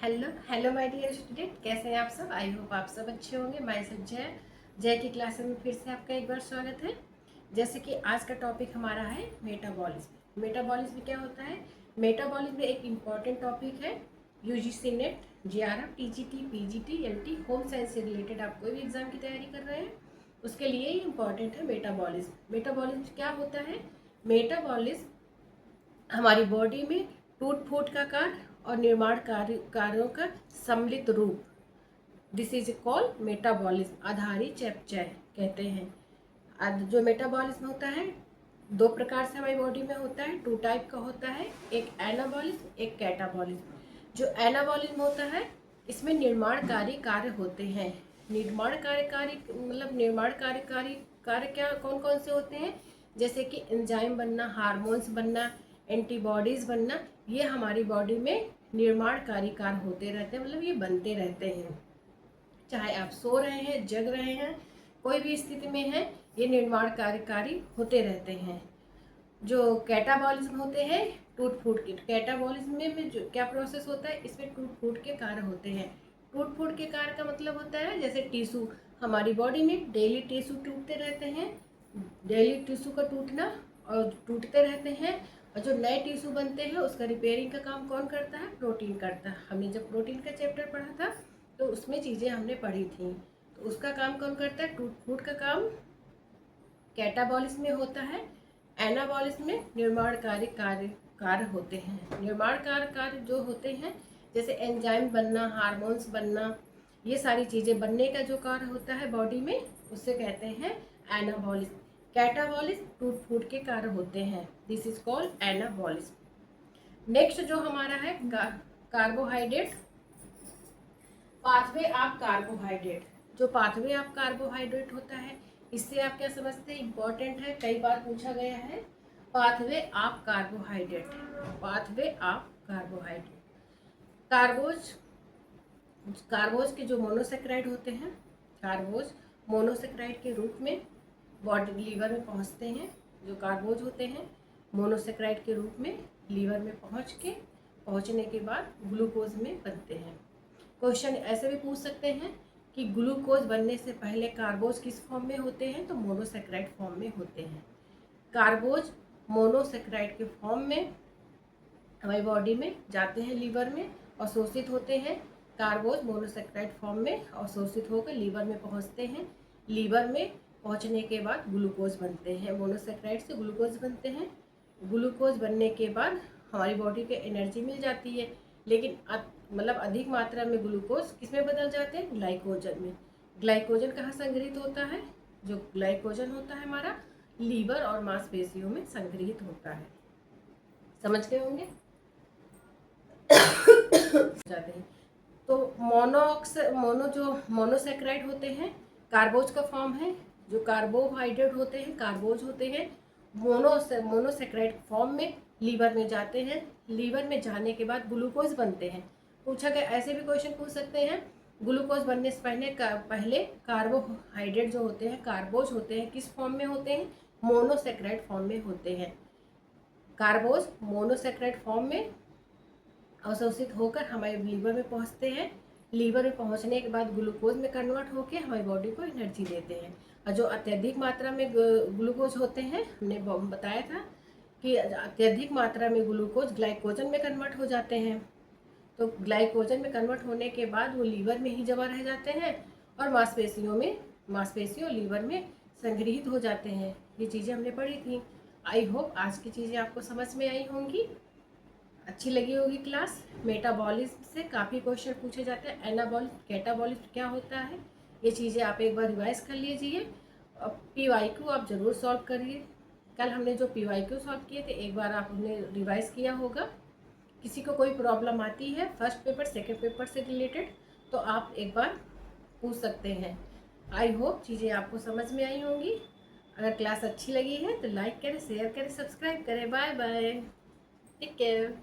Hello hello my dear student, कैसे हैं आप सब। आई होप आप सब अच्छे होंगे। माय सेल्फ जय जय की क्लासेस में फिर से आपका एक बार स्वागत है। जैसे कि आज का टॉपिक हमारा है मेटाबॉलिज्म। मेटाबॉलिज्म क्या होता है? मेटाबॉलिज्म एक इम्पॉर्टेंट टॉपिक है। UGC net, JRF, TGT, PGT, LT, home science से रिलेटेड आप कोई भी एग्जाम की तैयारी कर रहे हैं उसके लिए ही इम्पॉर्टेंट है मेटाबॉलिज्म। मेटाबॉलिज्म क्या होता है? मेटाबॉलिज्म हमारी बॉडी में टूट फूट का कार्य और निर्माण कार्यों का सम्मिलित रूप, दिस इज कॉल्ड मेटाबॉलिज्म। आधारित चयापचय कहते हैं। जो मेटाबॉलिज्म होता है दो प्रकार से हमारी बॉडी में होता है, टू टाइप का होता है, एक एनाबॉलिज्म, एक कैटाबॉलिज्म। जो एनाबॉलिज्म होता है इसमें निर्माणकारी कार्य होते हैं। निर्माण कार्यकारी मतलब निर्माण कार्यकारी कार्य क्या कौन कौन से होते हैं? जैसे कि एंजाइम बनना, हार्मोन्स बनना, एंटीबॉडीज बनना, ये हमारी बॉडी में निर्माणकारी कार्य होते रहते हैं, मतलब ये बनते रहते हैं। चाहे आप सो रहे हैं, जग रहे हैं, कोई भी स्थिति में है, ये निर्माण कार्यकारी होते रहते हैं। जो कैटाबॉलिज्म होते हैं टूट फूट के, कैटाबॉलिज्म में जो क्या प्रोसेस होता है इसमें टूट फूट के कार्य होते हैं। टूट फूट के कार्य का मतलब होता है जैसे टिश्यू, हमारी बॉडी में डेली टिश्यू टूटते रहते हैं, डेली टिश्यू का टूटना और टूटते रहते हैं, और जो नए टिश्यू बनते हैं उसका रिपेयरिंग का काम कौन करता है? प्रोटीन करता है। हमने जब प्रोटीन का चैप्टर पढ़ा था तो उसमें चीज़ें हमने पढ़ी थी, तो उसका काम कौन करता है? टूट फूट का काम कैटाबॉलिज्म में होता है। एनाबॉलिज्म में निर्माणकारी कार्य होते हैं। निर्माणकारी कार्य जो होते हैं जैसे एंजाइम बनना, हार्मोन्स बनना, ये सारी चीज़ें बनने का जो कार्य होता है बॉडी में उससे कहते हैं एनाबॉलिज्म। कैटाबॉलिज्म टूट फूट के कार्य होते हैं, this is called anabolism. Next जो हमारा है कार्बोहाइड्रेट, पाथवे ऑफ कार्बोहाइड्रेट। जो पाथवे ऑफ कार्बोहाइड्रेट होता है इससे आप क्या समझते हैं? इंपॉर्टेंट है, कई बार पूछा गया है। Pathway of carbohydrate, pathway of carbohydrate, carbos, carbos के जो मोनोसेक्राइड होते हैं, कार्बोज मोनोसेक्राइड के रूप में बॉडी लीवर में पहुंचते हैं। जो कार्बोज होते हैं मोनोसेक्राइड के रूप में लीवर में पहुंचने के बाद ग्लूकोज में बनते हैं। क्वेश्चन ऐसे भी पूछ सकते हैं कि ग्लूकोज बनने से पहले कार्बोज किस फॉर्म में होते हैं? तो मोनोसेक्राइड फॉर्म में होते हैं। कार्बोज मोनोसेक्राइड के फॉर्म में हमारी बॉडी में जाते हैं, लीवर में अवशोषित होते हैं। कार्बोज मोनोसेक्राइड फॉर्म में अवशोषित होकर लीवर में पहुंचते हैं। लीवर में पहुंचने के बाद ग्लूकोज बनते हैं, मोनोसेक्राइड से ग्लूकोज बनते हैं। ग्लूकोज बनने के बाद हमारी बॉडी को एनर्जी मिल जाती है, लेकिन मतलब अधिक मात्रा में ग्लूकोज किस में बदल जाते हैं? ग्लाइकोजन में। ग्लाइकोजन कहाँ संग्रहित होता है? जो ग्लाइकोजन होता है हमारा लीवर और मांसपेशियों में संग्रहित होता है। समझ गए होंगे? जाते हैं तो मोनोसेक्राइड होते हैं कार्बोज का फॉर्म है। जो कार्बोहाइड्रेट होते हैं कार्बोज होते हैं मोनोसेक्राइड फॉर्म में लीवर में जाते हैं। लीवर में जाने के बाद ग्लूकोज बनते हैं। पूछा गया, ऐसे भी क्वेश्चन पूछ सकते हैं, ग्लूकोज बनने से पहले कार्बोहाइड्रेट जो होते हैं कार्बोज होते हैं किस फॉर्म में होते हैं? मोनोसेक्राइड फॉर्म में होते हैं। कार्बोज मोनोसेक्राइड फॉर्म में अवशोषित होकर हमारे लीवर में पहुंचते हैं। लीवर में पहुंचने के बाद ग्लूकोज में कन्वर्ट होकर हमारी बॉडी को एनर्जी देते हैं। और जो अत्यधिक मात्रा में ग्लूकोज होते हैं, हमने बताया था कि अत्यधिक मात्रा में ग्लूकोज ग्लाइकोजन में कन्वर्ट हो जाते हैं। तो ग्लाइकोजन में कन्वर्ट होने के बाद वो लीवर में ही जमा रह जाते हैं और मांसपेशियों लीवर में संग्रहित हो जाते हैं। ये चीज़ें हमने पढ़ी थी। आई होप आज की चीज़ें आपको समझ में आई होंगी, अच्छी लगी होगी क्लास। मेटाबॉलिज्म से काफ़ी क्वेश्चन पूछे जाते हैं। एनाबॉलिज्म, कैटाबॉलिज्म क्या होता है, ये चीज़ें आप एक बार रिवाइज कर लीजिए। PYQ आप ज़रूर सॉल्व करिए। कल हमने जो PYQ सॉल्व किए थे एक बार आपने रिवाइज किया होगा। किसी को कोई प्रॉब्लम आती है फर्स्ट पेपर सेकंड पेपर से रिलेटेड तो आप एक बार पूछ सकते हैं। आई होप चीज़ें आपको समझ में आई होंगी। अगर क्लास अच्छी लगी है तो लाइक करें, शेयर करें, सब्सक्राइब करें। Bye bye, take care.